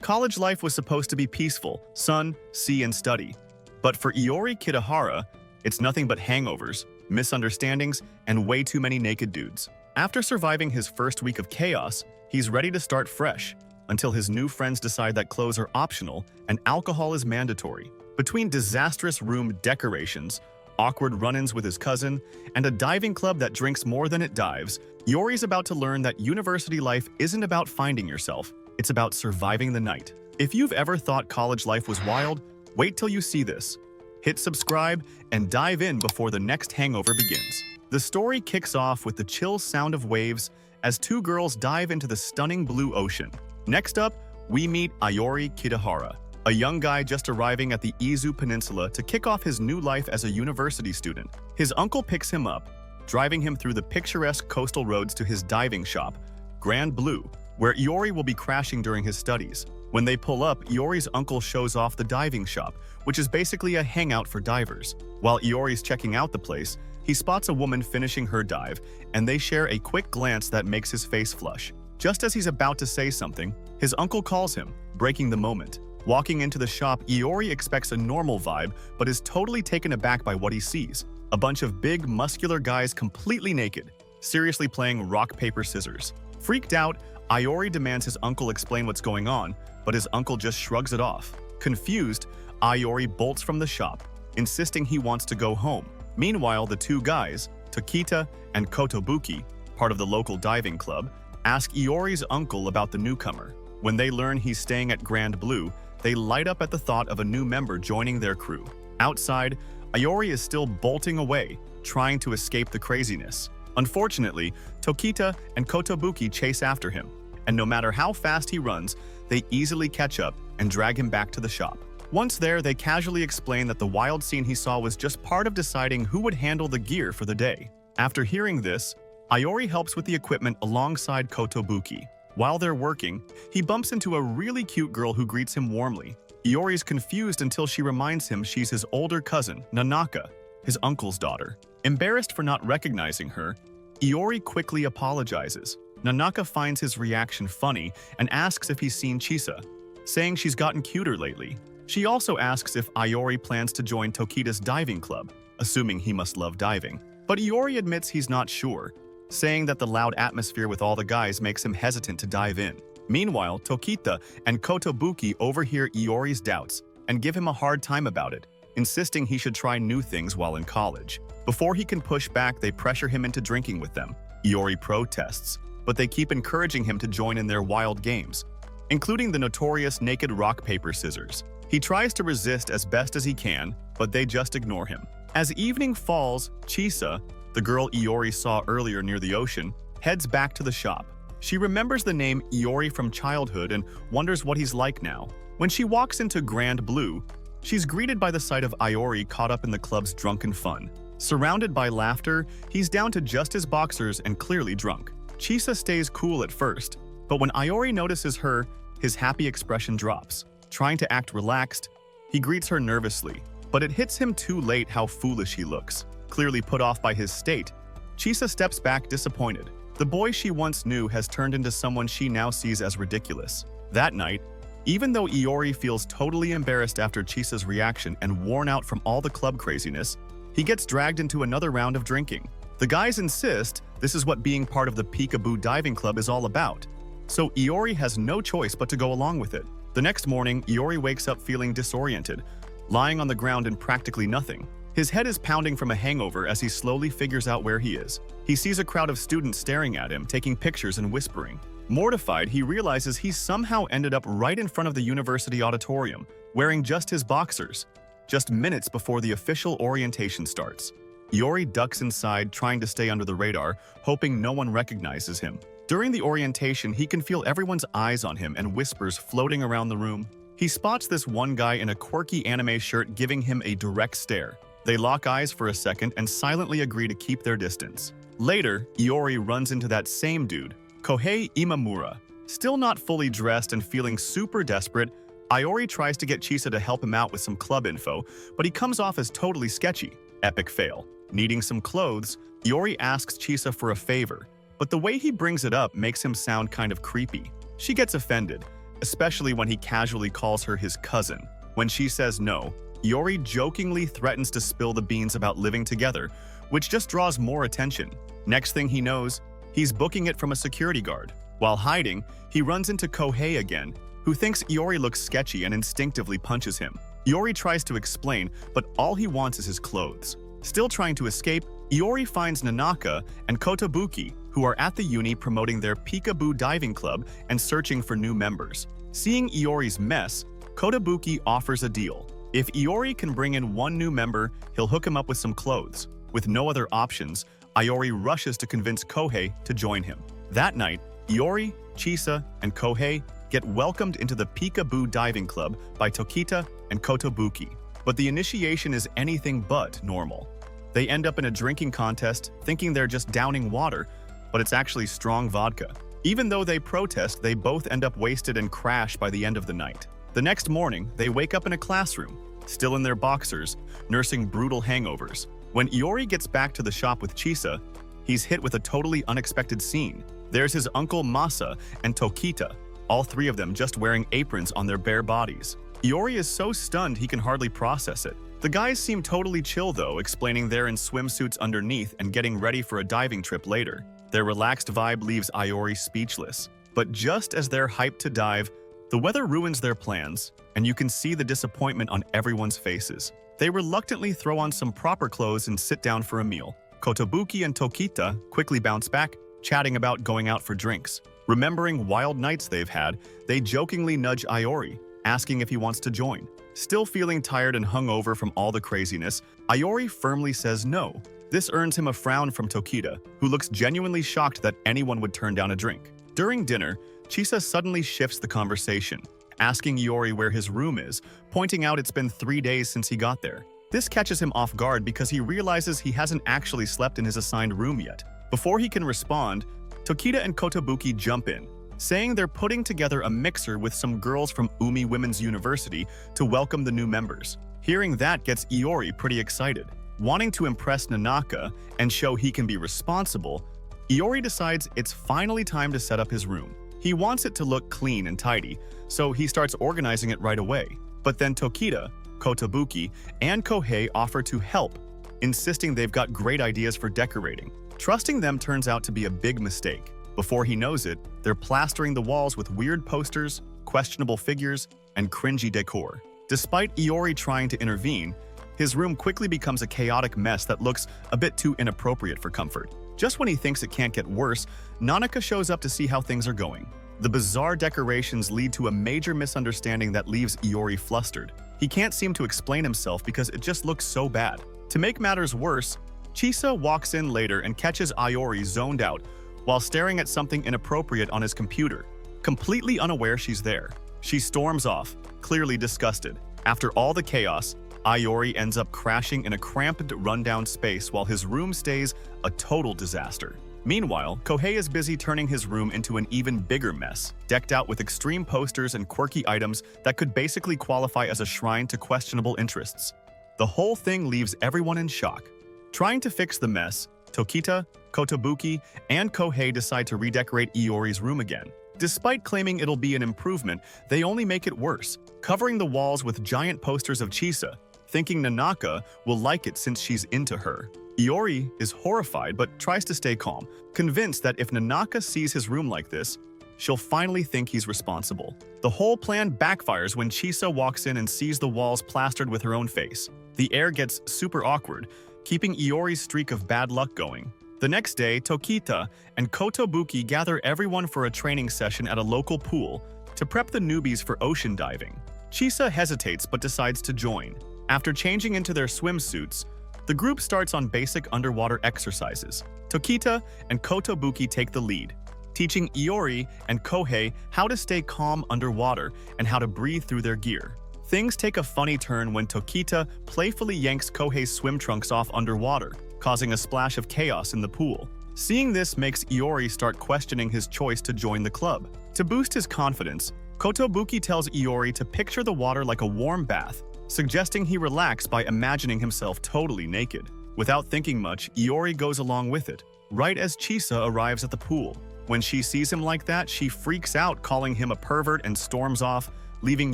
College life was supposed to be peaceful, sun, sea, and study. But for Iori Kitahara, it's nothing but hangovers, misunderstandings, and way too many naked dudes. After surviving his first week of chaos, he's ready to start fresh, until his new friends decide that clothes are optional and alcohol is mandatory. Between disastrous room decorations, awkward run-ins with his cousin, and a diving club that drinks more than it dives, Iori's about to learn that university life isn't about finding yourself, it's about surviving the night. If you've ever thought college life was wild, wait till you see this. Hit subscribe and dive in before the next hangover begins. The story kicks off with the chill sound of waves as two girls dive into the stunning blue ocean. Next up, we meet Iori Kitahara, a young guy just arriving at the Izu Peninsula to kick off his new life as a university student. His uncle picks him up, driving him through the picturesque coastal roads to his diving shop, Grand Blue, where Iori will be crashing during his studies. When they pull up, Iori's uncle shows off the diving shop, which is basically a hangout for divers. While Iori's checking out the place, he spots a woman finishing her dive, and they share a quick glance that makes his face flush. Just as he's about to say something, his uncle calls him, breaking the moment. Walking into the shop, Iori expects a normal vibe, but is totally taken aback by what he sees. A bunch of big, muscular guys completely naked, seriously playing rock, paper, scissors. Freaked out, Iori demands his uncle explain what's going on, but his uncle just shrugs it off. Confused, Iori bolts from the shop, insisting he wants to go home. Meanwhile, the two guys, Tokita and Kotobuki, part of the local diving club, ask Iori's uncle about the newcomer. When they learn he's staying at Grand Blue, they light up at the thought of a new member joining their crew. Outside, Iori is still bolting away, trying to escape the craziness. Unfortunately, Tokita and Kotobuki chase after him, and no matter how fast he runs, they easily catch up and drag him back to the shop. Once there, they casually explain that the wild scene he saw was just part of deciding who would handle the gear for the day. After hearing this, Iori helps with the equipment alongside Kotobuki. While they're working, he bumps into a really cute girl who greets him warmly. Iori's confused until she reminds him she's his older cousin, Nanaka, his uncle's daughter. Embarrassed for not recognizing her, Iori quickly apologizes. Nanaka finds his reaction funny and asks if he's seen Chisa, saying she's gotten cuter lately. She also asks if Iori plans to join Tokita's diving club, assuming he must love diving. But Iori admits he's not sure, saying that the loud atmosphere with all the guys makes him hesitant to dive in. Meanwhile, Tokita and Kotobuki overhear Iori's doubts and give him a hard time about it, insisting he should try new things while in college. Before he can push back, they pressure him into drinking with them. Iori protests, but they keep encouraging him to join in their wild games, including the notorious naked rock, paper, scissors. He tries to resist as best as he can, but they just ignore him. As evening falls, Chisa, the girl Iori saw earlier near the ocean, heads back to the shop. She remembers the name Iori from childhood and wonders what he's like now. When she walks into Grand Blue, she's greeted by the sight of Iori caught up in the club's drunken fun. Surrounded by laughter, he's down to just his boxers and clearly drunk. Chisa stays cool at first, but when Iori notices her, his happy expression drops. Trying to act relaxed, he greets her nervously, but it hits him too late how foolish he looks. Clearly put off by his state, Chisa steps back disappointed. The boy she once knew has turned into someone she now sees as ridiculous. That night, even though Iori feels totally embarrassed after Chisa's reaction and worn out from all the club craziness, he gets dragged into another round of drinking. The guys insist this is what being part of the Peekaboo Diving Club is all about, so Iori has no choice but to go along with it. The next morning, Iori wakes up feeling disoriented, lying on the ground in practically nothing. His head is pounding from a hangover as he slowly figures out where he is. He sees a crowd of students staring at him, taking pictures and whispering. Mortified, he realizes he's somehow ended up right in front of the university auditorium, wearing just his boxers, just minutes before the official orientation starts. Iori ducks inside, trying to stay under the radar, hoping no one recognizes him. During the orientation, he can feel everyone's eyes on him and whispers floating around the room. He spots this one guy in a quirky anime shirt giving him a direct stare. They lock eyes for a second and silently agree to keep their distance. Later, Iori runs into that same dude, Kohei Imamura. Still not fully dressed and feeling super desperate, Iori tries to get Chisa to help him out with some club info, but he comes off as totally sketchy. Epic fail. Needing some clothes, Iori asks Chisa for a favor, but the way he brings it up makes him sound kind of creepy. She gets offended, especially when he casually calls her his cousin. When she says no, Iori jokingly threatens to spill the beans about living together, which just draws more attention. Next thing he knows, he's booking it from a security guard. While hiding, he runs into Kohei again, who thinks Iori looks sketchy and instinctively punches him. Iori tries to explain, but all he wants is his clothes. Still trying to escape, Iori finds Nanaka and Kotobuki, who are at the uni promoting their peekaboo diving club and searching for new members. Seeing Iori's mess, Kotobuki offers a deal. If Iori can bring in one new member, he'll hook him up with some clothes. With no other options, Iori rushes to convince Kohei to join him. That night, Iori, Chisa, and Kohei get welcomed into the Peekaboo Diving Club by Tokita and Kotobuki. But the initiation is anything but normal. They end up in a drinking contest, thinking they're just downing water, but it's actually strong vodka. Even though they protest, they both end up wasted and crash by the end of the night. The next morning, they wake up in a classroom, still in their boxers, nursing brutal hangovers. When Iori gets back to the shop with Chisa, he's hit with a totally unexpected scene. There's his uncle Masa and Tokita, all three of them just wearing aprons on their bare bodies. Iori is so stunned he can hardly process it. The guys seem totally chill though, explaining they're in swimsuits underneath and getting ready for a diving trip later. Their relaxed vibe leaves Iori speechless. But just as they're hyped to dive, the weather ruins their plans, and you can see the disappointment on everyone's faces. They reluctantly throw on some proper clothes and sit down for a meal. Kotobuki and Tokita quickly bounce back, chatting about going out for drinks. Remembering wild nights they've had, they jokingly nudge Iori, asking if he wants to join. Still feeling tired and hungover from all the craziness, Iori firmly says no. This earns him a frown from Tokita, who looks genuinely shocked that anyone would turn down a drink. During dinner, Chisa suddenly shifts the conversation, asking Iori where his room is, pointing out it's been 3 days since he got there. This catches him off guard because he realizes he hasn't actually slept in his assigned room yet. Before he can respond, Tokita and Kotobuki jump in, saying they're putting together a mixer with some girls from Umi Women's University to welcome the new members. Hearing that gets Iori pretty excited. Wanting to impress Nanaka and show he can be responsible, Iori decides it's finally time to set up his room. He wants it to look clean and tidy, so he starts organizing it right away. But then Tokita, Kotobuki, and Kohei offer to help, insisting they've got great ideas for decorating. Trusting them turns out to be a big mistake. Before he knows it, they're plastering the walls with weird posters, questionable figures, and cringy decor. Despite Iori trying to intervene, his room quickly becomes a chaotic mess that looks a bit too inappropriate for comfort. Just when he thinks it can't get worse, Nanaka shows up to see how things are going. The bizarre decorations lead to a major misunderstanding that leaves Iori flustered. He can't seem to explain himself because it just looks so bad. To make matters worse, Chisa walks in later and catches Iori zoned out while staring at something inappropriate on his computer, completely unaware she's there. She storms off, clearly disgusted. After all the chaos, Iori ends up crashing in a cramped, rundown space while his room stays a total disaster. Meanwhile, Kohei is busy turning his room into an even bigger mess, decked out with extreme posters and quirky items that could basically qualify as a shrine to questionable interests. The whole thing leaves everyone in shock. Trying to fix the mess, Tokita, Kotobuki, and Kohei decide to redecorate Iori's room again. Despite claiming it'll be an improvement, they only make it worse, covering the walls with giant posters of Chisa, thinking Nanaka will like it since she's into her. Iori is horrified but tries to stay calm, convinced that if Nanaka sees his room like this, she'll finally think he's responsible. The whole plan backfires when Chisa walks in and sees the walls plastered with her own face. The air gets super awkward, keeping Iori's streak of bad luck going. The next day, Tokita and Kotobuki gather everyone for a training session at a local pool to prep the newbies for ocean diving. Chisa hesitates but decides to join. After changing into their swimsuits, the group starts on basic underwater exercises. Tokita and Kotobuki take the lead, teaching Iori and Kohei how to stay calm underwater and how to breathe through their gear. Things take a funny turn when Tokita playfully yanks Kohei's swim trunks off underwater, causing a splash of chaos in the pool. Seeing this makes Iori start questioning his choice to join the club. To boost his confidence, Kotobuki tells Iori to picture the water like a warm bath, suggesting he relax by imagining himself totally naked. Without thinking much, Iori goes along with it, right as Chisa arrives at the pool. When she sees him like that, she freaks out, calling him a pervert and storms off, leaving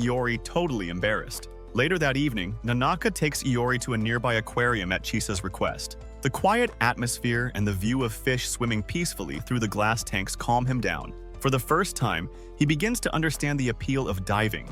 Iori totally embarrassed. Later that evening, Nanaka takes Iori to a nearby aquarium at Chisa's request. The quiet atmosphere and the view of fish swimming peacefully through the glass tanks calm him down. For the first time, he begins to understand the appeal of diving,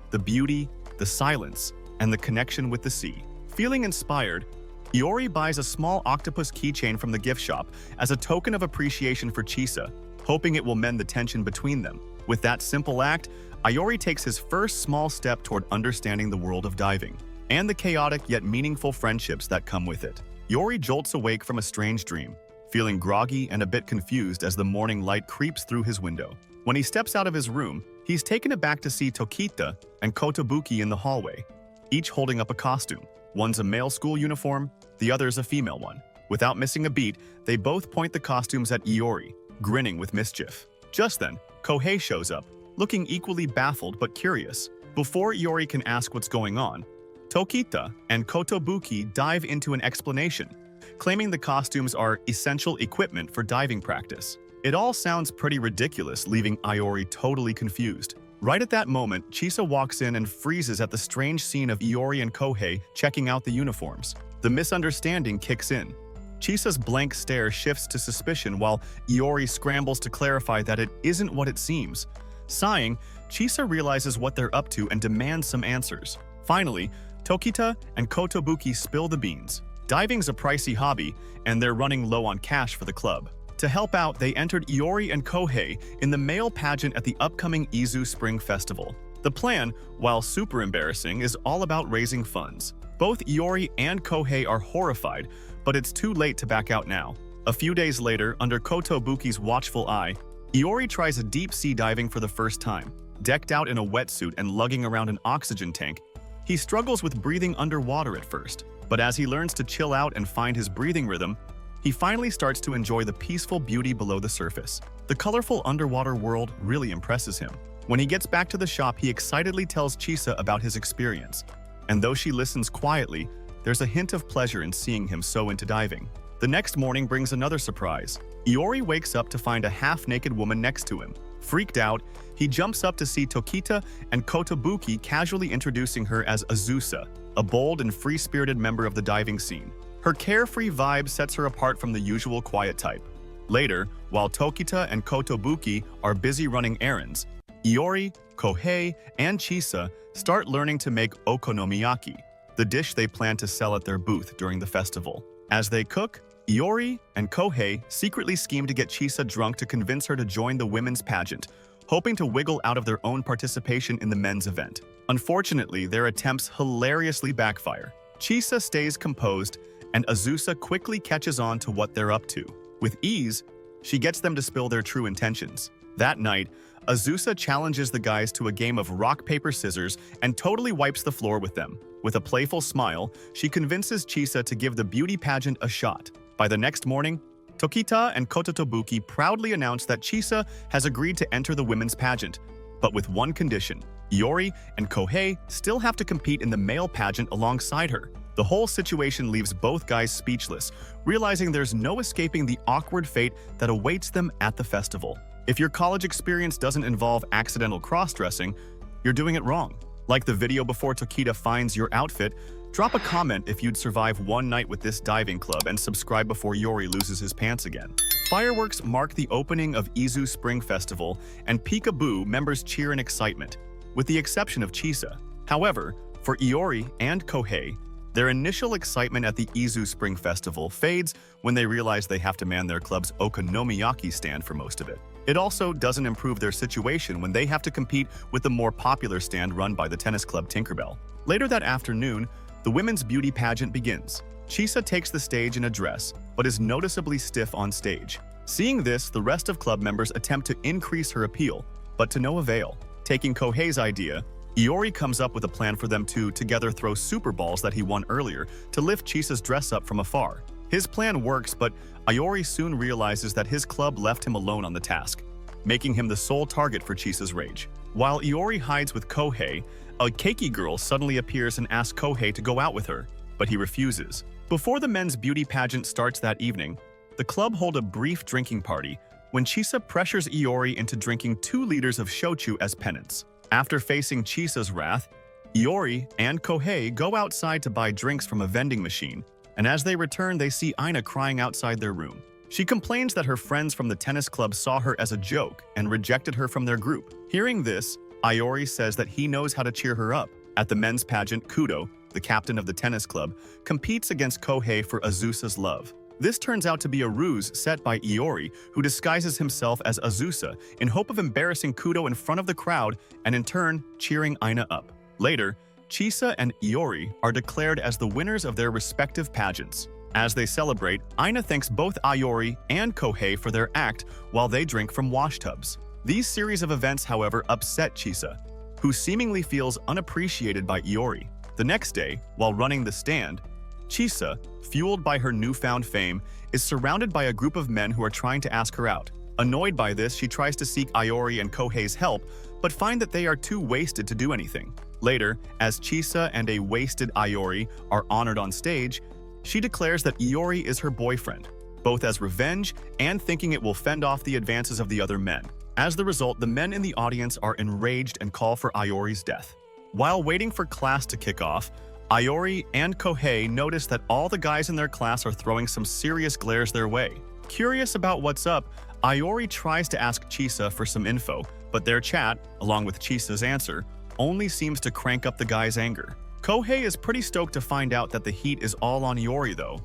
the beauty, the silence, and the connection with the sea. Feeling inspired, Iori buys a small octopus keychain from the gift shop as a token of appreciation for Chisa, hoping it will mend the tension between them. With that simple act, Iori takes his first small step toward understanding the world of diving, and the chaotic yet meaningful friendships that come with it. Iori jolts awake from a strange dream, feeling groggy and a bit confused as the morning light creeps through his window. When he steps out of his room, he's taken aback to see Tokita and Kotobuki in the hallway, each holding up a costume. One's a male school uniform, the other's a female one. Without missing a beat, they both point the costumes at Iori, grinning with mischief. Just then, Kohei shows up, looking equally baffled but curious. Before Iori can ask what's going on, Tokita and Kotobuki dive into an explanation, claiming the costumes are essential equipment for diving practice. It all sounds pretty ridiculous, leaving Iori totally confused. Right at that moment, Chisa walks in and freezes at the strange scene of Iori and Kohei checking out the uniforms. The misunderstanding kicks in. Chisa's blank stare shifts to suspicion while Iori scrambles to clarify that it isn't what it seems. Sighing, Chisa realizes what they're up to and demands some answers. Finally, Tokita and Kotobuki spill the beans. Diving's a pricey hobby, and they're running low on cash for the club. To help out, they entered Iori and Kohei in the male pageant at the upcoming Izu Spring Festival. The plan, while super embarrassing, is all about raising funds. Both Iori and Kohei are horrified, but it's too late to back out now. A few days later, under Kotobuki's watchful eye, Iori tries a deep-sea diving for the first time. Decked out in a wetsuit and lugging around an oxygen tank, he struggles with breathing underwater at first. But as he learns to chill out and find his breathing rhythm, he finally starts to enjoy the peaceful beauty below the surface. The colorful underwater world really impresses him. When he gets back to the shop, he excitedly tells Chisa about his experience. And though she listens quietly, there's a hint of pleasure in seeing him so into diving. The next morning brings another surprise. Iori wakes up to find a half-naked woman next to him. Freaked out, he jumps up to see Tokita and Kotobuki casually introducing her as Azusa, a bold and free-spirited member of the diving scene. Her carefree vibe sets her apart from the usual quiet type. Later, while Tokita and Kotobuki are busy running errands, Iori, Kohei, and Chisa start learning to make okonomiyaki, the dish they plan to sell at their booth during the festival. As they cook, Iori and Kohei secretly scheme to get Chisa drunk to convince her to join the women's pageant, hoping to wiggle out of their own participation in the men's event. Unfortunately, their attempts hilariously backfire. Chisa stays composed, and Azusa quickly catches on to what they're up to. With ease, she gets them to spill their true intentions. That night, Azusa challenges the guys to a game of rock, paper, scissors and totally wipes the floor with them. With a playful smile, she convinces Chisa to give the beauty pageant a shot. By the next morning, Tokita and Kotobuki proudly announce that Chisa has agreed to enter the women's pageant, but with one condition. Iori and Kohei still have to compete in the male pageant alongside her. The whole situation leaves both guys speechless, realizing there's no escaping the awkward fate that awaits them at the festival. If your college experience doesn't involve accidental cross-dressing, you're doing it wrong. Like the video before Tokita finds your outfit, drop a comment if you'd survive one night with this diving club and subscribe before Iori loses his pants again. Fireworks mark the opening of Izu Spring Festival, and Peekaboo members cheer in excitement, with the exception of Chisa. However, for Iori and Kohei, their initial excitement at the Izu Spring Festival fades when they realize they have to man their club's okonomiyaki stand for most of it. It also doesn't improve their situation when they have to compete with the more popular stand run by the tennis club Tinkerbell. Later that afternoon, the women's beauty pageant begins. Chisa takes the stage in a dress, but is noticeably stiff on stage. Seeing this, the rest of club members attempt to increase her appeal, but to no avail. Taking Kohei's idea, Iori comes up with a plan for them to together throw super balls that he won earlier to lift Chisa's dress up from afar. His plan works, but Iori soon realizes that his club left him alone on the task, making him the sole target for Chisa's rage. While Iori hides with Kohei, a keiki girl suddenly appears and asks Kohei to go out with her, but he refuses. Before the men's beauty pageant starts that evening, the club hold a brief drinking party, when Chisa pressures Iori into drinking 2 liters of shochu as penance. After facing Chisa's wrath, Iori and Kohei go outside to buy drinks from a vending machine, and as they return, they see Aina crying outside their room. She complains that her friends from the tennis club saw her as a joke and rejected her from their group. Hearing this, Iori says that he knows how to cheer her up. At the men's pageant, Kudo, the captain of the tennis club, competes against Kohei for Azusa's love. This turns out to be a ruse set by Iori, who disguises himself as Azusa in hope of embarrassing Kudo in front of the crowd and in turn cheering Aina up. Later, Chisa and Iori are declared as the winners of their respective pageants. As they celebrate, Aina thanks both Iori and Kohei for their act while they drink from wash tubs. These series of events, however, upset Chisa, who seemingly feels unappreciated by Iori. The next day, while running the stand, Chisa, fueled by her newfound fame, is surrounded by a group of men who are trying to ask her out. Annoyed by this, she tries to seek Iori and Kohei's help, but find that they are too wasted to do anything. Later, as Chisa and a wasted Iori are honored on stage, she declares that Iori is her boyfriend, both as revenge and thinking it will fend off the advances of the other men. As the result, the men in the audience are enraged and call for Iori's death. While waiting for class to kick off, Iori and Kohei notice that all the guys in their class are throwing some serious glares their way. Curious about what's up, Iori tries to ask Chisa for some info, but their chat, along with Chisa's answer, only seems to crank up the guy's anger. Kohei is pretty stoked to find out that the heat is all on Iori though.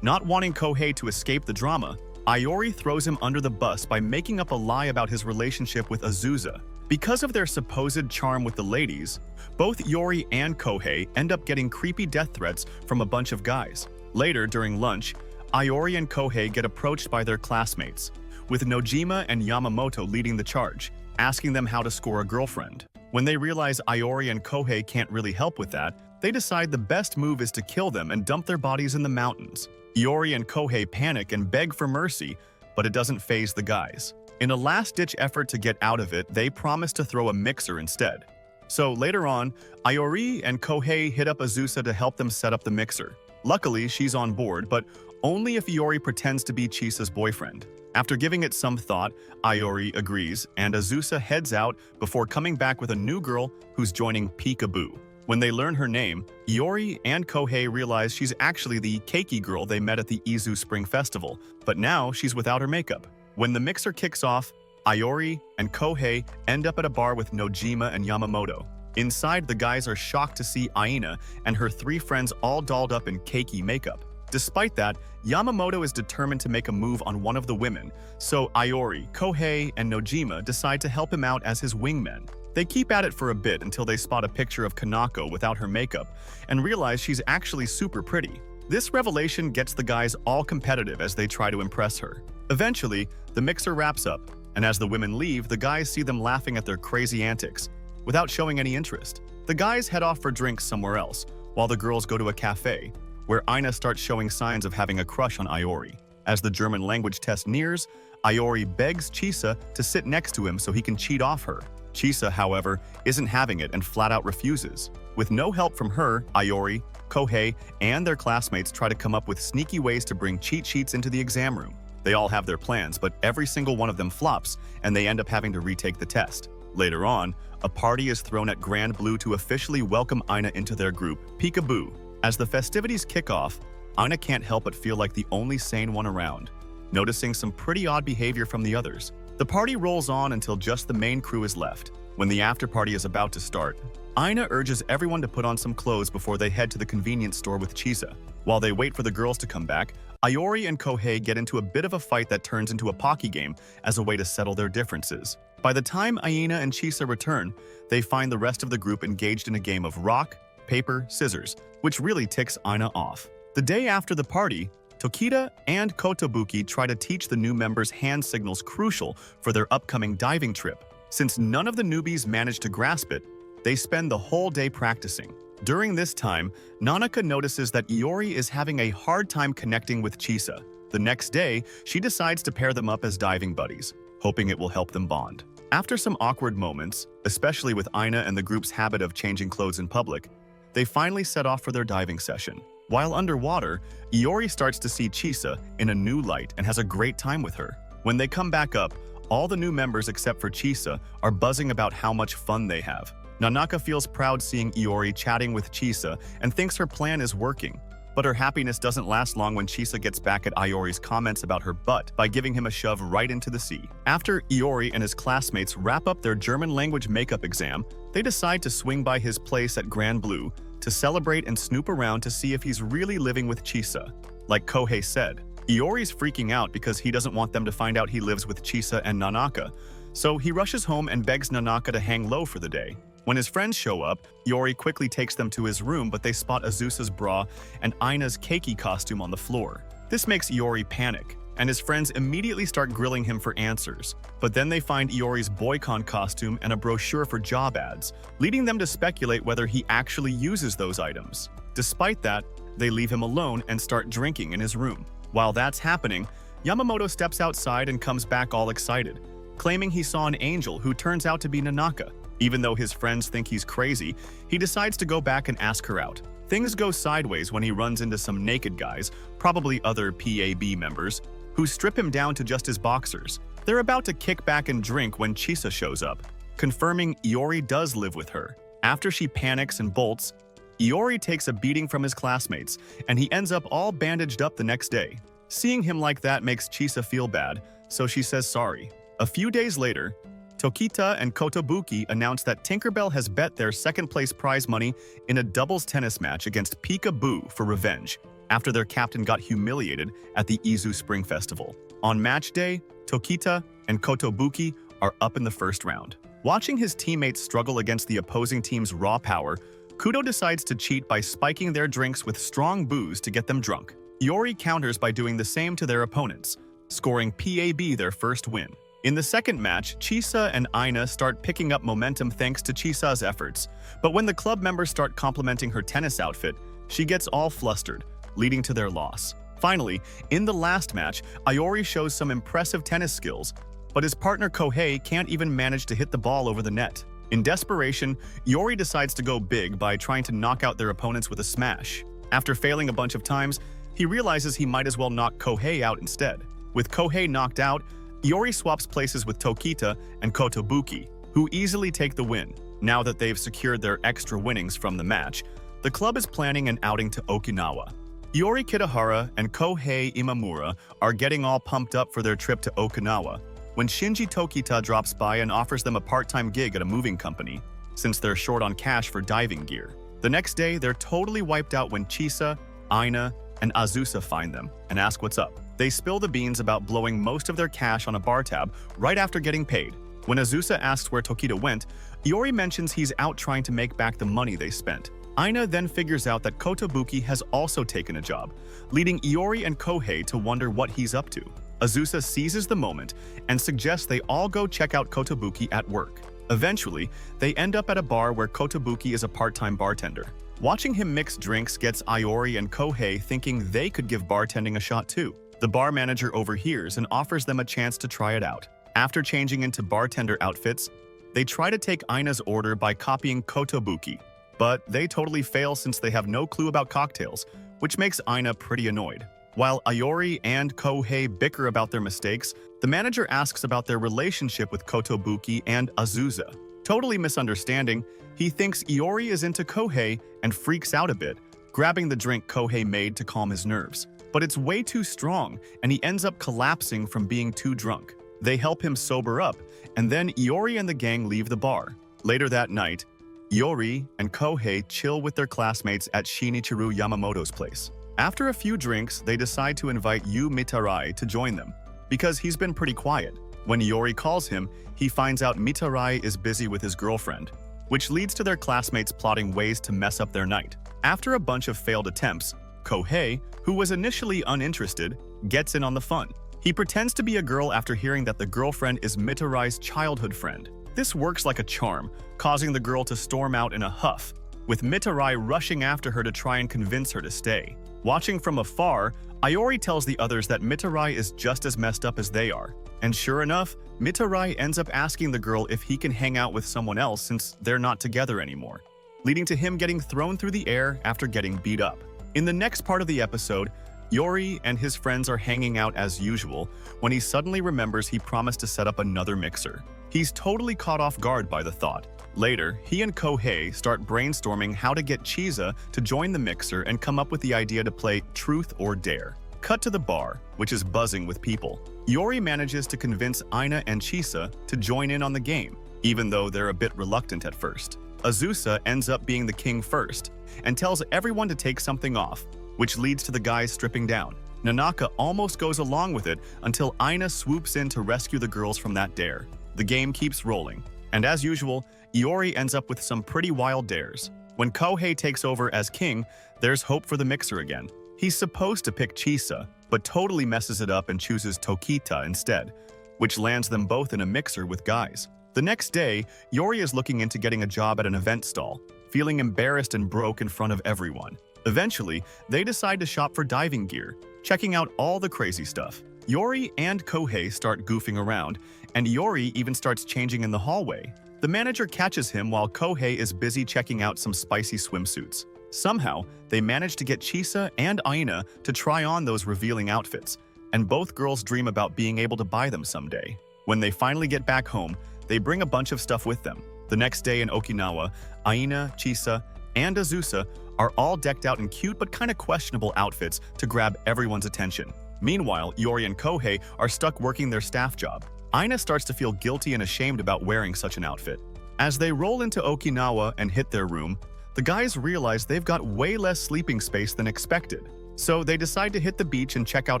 Not wanting Kohei to escape the drama, Iori throws him under the bus by making up a lie about his relationship with Azusa. Because of their supposed charm with the ladies, both Iori and Kohei end up getting creepy death threats from a bunch of guys. Later, during lunch, Iori and Kohei get approached by their classmates, with Nojima and Yamamoto leading the charge, asking them how to score a girlfriend. When they realize Iori and Kohei can't really help with that, they decide the best move is to kill them and dump their bodies in the mountains. Iori and Kohei panic and beg for mercy, but it doesn't faze the guys. In a last-ditch effort to get out of it, they promise to throw a mixer instead. So later on, Iori and Kohei hit up Azusa to help them set up the mixer. Luckily, she's on board, but only if Iori pretends to be Chisa's boyfriend. After giving it some thought, Iori agrees, and Azusa heads out before coming back with a new girl who's joining Peekaboo. When they learn her name, Iori and Kohei realize she's actually the keiki girl they met at the Izu Spring Festival, but now she's without her makeup. When the mixer kicks off, Iori and Kohei end up at a bar with Nojima and Yamamoto. Inside, the guys are shocked to see Aina and her 3 friends all dolled up in keiki makeup. Despite that, Yamamoto is determined to make a move on one of the women, so Iori, Kohei, and Nojima decide to help him out as his wingmen. They keep at it for a bit until they spot a picture of Kanako without her makeup and realize she's actually super pretty. This revelation gets the guys all competitive as they try to impress her. Eventually, the mixer wraps up, and as the women leave, the guys see them laughing at their crazy antics, without showing any interest. The guys head off for drinks somewhere else, while the girls go to a cafe, where Aina starts showing signs of having a crush on Iori. As the German language test nears, Iori begs Chisa to sit next to him so he can cheat off her. Chisa, however, isn't having it and flat out refuses. With no help from her, Iori, Kohei, and their classmates try to come up with sneaky ways to bring cheat sheets into the exam room. They all have their plans, but every single one of them flops, and they end up having to retake the test. Later on, a party is thrown at Grand Blue to officially welcome Aina into their group, Peekaboo. As the festivities kick off, Aina can't help but feel like the only sane one around, noticing some pretty odd behavior from the others. The party rolls on until just the main crew is left. When the after-party is about to start, Aina urges everyone to put on some clothes before they head to the convenience store with Chisa. While they wait for the girls to come back, Iori and Kohei get into a bit of a fight that turns into a Pocky game as a way to settle their differences. By the time Aina and Chisa return, they find the rest of the group engaged in a game of rock, paper, scissors, which really ticks Aina off. The day after the party, Tokita and Kotobuki try to teach the new members hand signals crucial for their upcoming diving trip. Since none of the newbies manage to grasp it, they spend the whole day practicing. During this time, Nanaka notices that Iori is having a hard time connecting with Chisa. The next day, she decides to pair them up as diving buddies, hoping it will help them bond. After some awkward moments, especially with Aina and the group's habit of changing clothes in public, they finally set off for their diving session. While underwater, Iori starts to see Chisa in a new light and has a great time with her. When they come back up, all the new members except for Chisa are buzzing about how much fun they have. Nanaka feels proud seeing Iori chatting with Chisa and thinks her plan is working. But her happiness doesn't last long when Chisa gets back at Iori's comments about her butt by giving him a shove right into the sea. After Iori and his classmates wrap up their German language makeup exam, they decide to swing by his place at Grand Blue to celebrate and snoop around to see if he's really living with Chisa. Like Kohei said, Iori's freaking out because he doesn't want them to find out he lives with Chisa and Nanaka, so he rushes home and begs Nanaka to hang low for the day. When his friends show up, Iori quickly takes them to his room, but they spot Azusa's bra and Aina's keiki costume on the floor. This makes Iori panic, and his friends immediately start grilling him for answers. But then they find Iori's boycon costume and a brochure for job ads, leading them to speculate whether he actually uses those items. Despite that, they leave him alone and start drinking in his room. While that's happening, Yamamoto steps outside and comes back all excited, claiming he saw an angel who turns out to be Nanaka. Even though his friends think he's crazy, he decides to go back and ask her out. Things go sideways when he runs into some naked guys, probably other PAB members, who strip him down to just his boxers. They're about to kick back and drink when Chisa shows up, confirming Iori does live with her. After she panics and bolts, Iori takes a beating from his classmates, and he ends up all bandaged up the next day. Seeing him like that makes Chisa feel bad, so she says sorry. A few days later, Tokita and Kotobuki announce that Tinkerbell has bet their second-place prize money in a doubles tennis match against Peekaboo for revenge, after their captain got humiliated at the Izu Spring Festival. On match day, Tokita and Kotobuki are up in the first round. Watching his teammates struggle against the opposing team's raw power, Kudo decides to cheat by spiking their drinks with strong booze to get them drunk. Iori counters by doing the same to their opponents, scoring PAB their first win. In the second match, Chisa and Aina start picking up momentum thanks to Chisa's efforts, but when the club members start complimenting her tennis outfit, she gets all flustered, leading to their loss. Finally, in the last match, Iori shows some impressive tennis skills, but his partner Kohei can't even manage to hit the ball over the net. In desperation, Iori decides to go big by trying to knock out their opponents with a smash. After failing a bunch of times, he realizes he might as well knock Kohei out instead. With Kohei knocked out, Iori swaps places with Tokita and Kotobuki, who easily take the win. Now that they've secured their extra winnings from the match, the club is planning an outing to Okinawa. Iori Kitahara and Kohei Imamura are getting all pumped up for their trip to Okinawa, when Shinji Tokita drops by and offers them a part-time gig at a moving company, since they're short on cash for diving gear. The next day, they're totally wiped out when Chisa, Aina, and Azusa find them and ask what's up. They spill the beans about blowing most of their cash on a bar tab right after getting paid. When Azusa asks where Tokita went, Iori mentions he's out trying to make back the money they spent. Aina then figures out that Kotobuki has also taken a job, leading Iori and Kohei to wonder what he's up to. Azusa seizes the moment and suggests they all go check out Kotobuki at work. Eventually, they end up at a bar where Kotobuki is a part-time bartender. Watching him mix drinks gets Iori and Kohei thinking they could give bartending a shot too. The bar manager overhears and offers them a chance to try it out. After changing into bartender outfits, they try to take Aina's order by copying Kotobuki, but they totally fail since they have no clue about cocktails, which makes Aina pretty annoyed. While Iori and Kohei bicker about their mistakes, the manager asks about their relationship with Kotobuki and Azusa. Totally misunderstanding, he thinks Iori is into Kohei and freaks out a bit, grabbing the drink Kohei made to calm his nerves. But it's way too strong, and he ends up collapsing from being too drunk. They help him sober up, and then Iori and the gang leave the bar. Later that night, Iori and Kohei chill with their classmates at Shinichiro Yamamoto's place. After a few drinks, they decide to invite Yu Mitarai to join them, because he's been pretty quiet. When Iori calls him, he finds out Mitarai is busy with his girlfriend, which leads to their classmates plotting ways to mess up their night. After a bunch of failed attempts, Kohei, who was initially uninterested, gets in on the fun. He pretends to be a girl after hearing that the girlfriend is Mitarai's childhood friend. This works like a charm, causing the girl to storm out in a huff, with Mitarai rushing after her to try and convince her to stay. Watching from afar, Iori tells the others that Mitarai is just as messed up as they are. And sure enough, Mitarai ends up asking the girl if he can hang out with someone else since they're not together anymore, leading to him getting thrown through the air after getting beat up. In the next part of the episode, Iori and his friends are hanging out as usual when he suddenly remembers he promised to set up another mixer. He's totally caught off guard by the thought. Later, he and Kohei start brainstorming how to get Chisa to join the mixer and come up with the idea to play Truth or Dare. Cut to the bar, which is buzzing with people. Iori manages to convince Aina and Chisa to join in on the game, even though they're a bit reluctant at first. Azusa ends up being the king first and tells everyone to take something off, which leads to the guys stripping down. Nanaka almost goes along with it until Aina swoops in to rescue the girls from that dare. The game keeps rolling, and as usual, Iori ends up with some pretty wild dares. When Kohei takes over as king, there's hope for the mixer again. He's supposed to pick Chisa, but totally messes it up and chooses Tokita instead, which lands them both in a mixer with guys. The next day, Iori is looking into getting a job at an event stall, feeling embarrassed and broke in front of everyone. Eventually, they decide to shop for diving gear, checking out all the crazy stuff. Iori and Kohei start goofing around, and Iori even starts changing in the hallway. The manager catches him while Kohei is busy checking out some spicy swimsuits. Somehow, they manage to get Chisa and Aina to try on those revealing outfits, and both girls dream about being able to buy them someday. When they finally get back home, they bring a bunch of stuff with them. The next day in Okinawa, Aina, Chisa, and Azusa are all decked out in cute but kind of questionable outfits to grab everyone's attention. Meanwhile, Iori and Kohei are stuck working their staff job. Aina starts to feel guilty and ashamed about wearing such an outfit. As they roll into Okinawa and hit their room, the guys realize they've got way less sleeping space than expected. So they decide to hit the beach and check out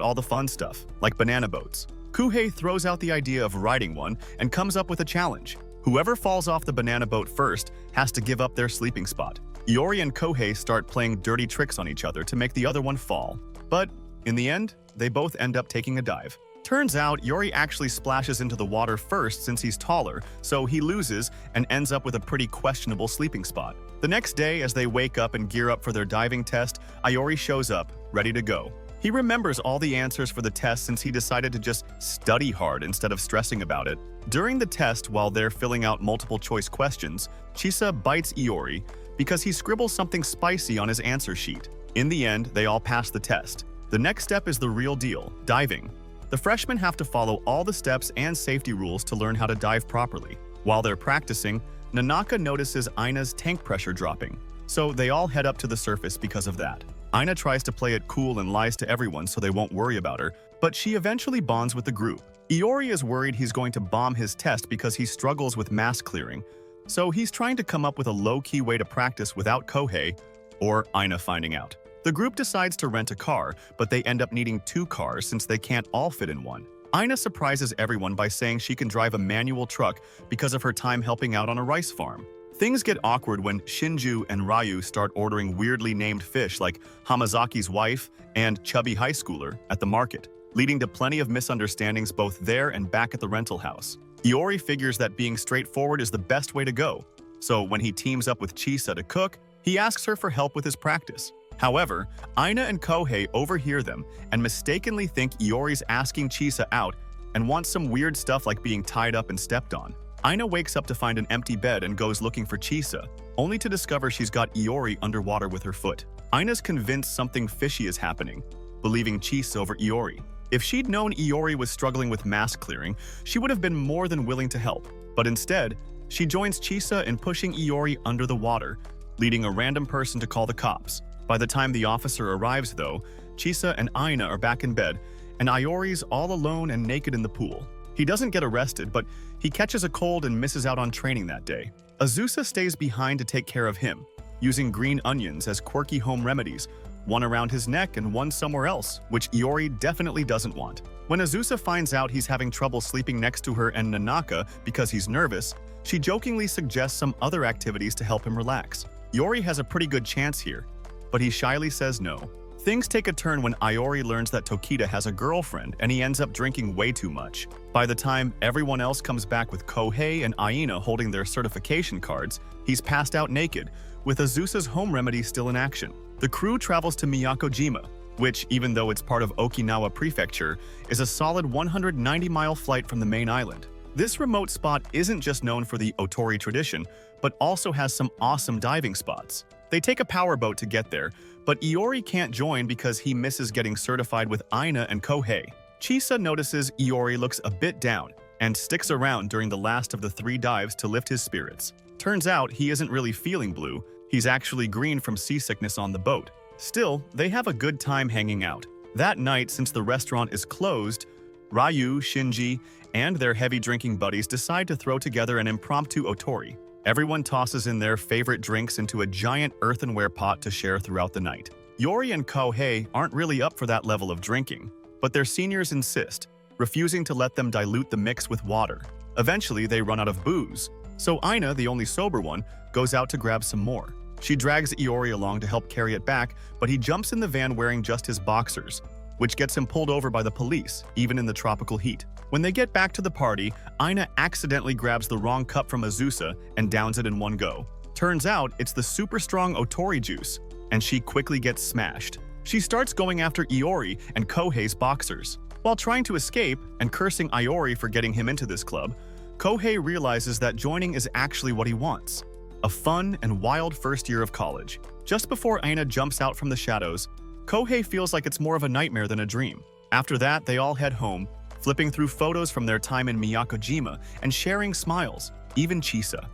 all the fun stuff, like banana boats. Kohei throws out the idea of riding one and comes up with a challenge. Whoever falls off the banana boat first has to give up their sleeping spot. Iori and Kohei start playing dirty tricks on each other to make the other one fall. But in the end, they both end up taking a dive. Turns out, Iori actually splashes into the water first since he's taller, so he loses and ends up with a pretty questionable sleeping spot. The next day, as they wake up and gear up for their diving test, Iori shows up, ready to go. He remembers all the answers for the test since he decided to just study hard instead of stressing about it. During the test, while they're filling out multiple choice questions, Chisa bites Iori because he scribbles something spicy on his answer sheet. In the end, they all pass the test. The next step is the real deal, diving. The freshmen have to follow all the steps and safety rules to learn how to dive properly. While they're practicing, Nanaka notices Aina's tank pressure dropping, so they all head up to the surface because of that. Aina tries to play it cool and lies to everyone so they won't worry about her, but she eventually bonds with the group. Iori is worried he's going to bomb his test because he struggles with mask clearing, so he's trying to come up with a low-key way to practice without Kohei or Aina finding out. The group decides to rent a car, but they end up needing 2 cars since they can't all fit in one. Aina surprises everyone by saying she can drive a manual truck because of her time helping out on a rice farm. Things get awkward when Shinju and Ryu start ordering weirdly named fish like Hamazaki's wife and chubby high schooler at the market, leading to plenty of misunderstandings both there and back at the rental house. Iori figures that being straightforward is the best way to go, so when he teams up with Chisa to cook, he asks her for help with his practice. However, Aina and Kohei overhear them and mistakenly think Iori's asking Chisa out and wants some weird stuff like being tied up and stepped on. Aina wakes up to find an empty bed and goes looking for Chisa, only to discover she's got Iori underwater with her foot. Aina's convinced something fishy is happening, believing Chisa over Iori. If she'd known Iori was struggling with mask clearing, she would have been more than willing to help. But instead, she joins Chisa in pushing Iori under the water, leading a random person to call the cops. By the time the officer arrives, though, Chisa and Aina are back in bed, and Iori's all alone and naked in the pool. He doesn't get arrested, but he catches a cold and misses out on training that day. Azusa stays behind to take care of him, using green onions as quirky home remedies, one around his neck and one somewhere else, which Iori definitely doesn't want. When Azusa finds out he's having trouble sleeping next to her and Nanaka because he's nervous, she jokingly suggests some other activities to help him relax. Iori has a pretty good chance here, but he shyly says no. Things take a turn when Iori learns that Tokita has a girlfriend and he ends up drinking way too much. By the time everyone else comes back with Kohei and Aina holding their certification cards, he's passed out naked, with Azusa's home remedy still in action. The crew travels to Makojima, which, even though it's part of Okinawa Prefecture, is a solid 190-mile flight from the main island. This remote spot isn't just known for the Otori tradition, but also has some awesome diving spots. They take a powerboat to get there, but Iori can't join because he misses getting certified with Aina and Kohei. Chisa notices Iori looks a bit down and sticks around during the last of the 3 dives to lift his spirits. Turns out he isn't really feeling blue, he's actually green from seasickness on the boat. Still, they have a good time hanging out. That night, since the restaurant is closed, Ryu, Shinji, and their heavy drinking buddies decide to throw together an impromptu otori. Everyone tosses in their favorite drinks into a giant earthenware pot to share throughout the night. Iori and Kohei aren't really up for that level of drinking, but their seniors insist, refusing to let them dilute the mix with water. Eventually, they run out of booze, so Aina, the only sober one, goes out to grab some more. She drags Iori along to help carry it back, but he jumps in the van wearing just his boxers, which gets him pulled over by the police, even in the tropical heat. When they get back to the party, Aina accidentally grabs the wrong cup from Azusa and downs it in one go. Turns out it's the super strong Otori juice, and she quickly gets smashed. She starts going after Iori and Kohei's boxers. While trying to escape and cursing Iori for getting him into this club, Kohei realizes that joining is actually what he wants. A fun and wild first year of college. Just before Aina jumps out from the shadows, Kohei feels like it's more of a nightmare than a dream. After that, they all head home, flipping through photos from their time in Makojima and sharing smiles, even Chisa.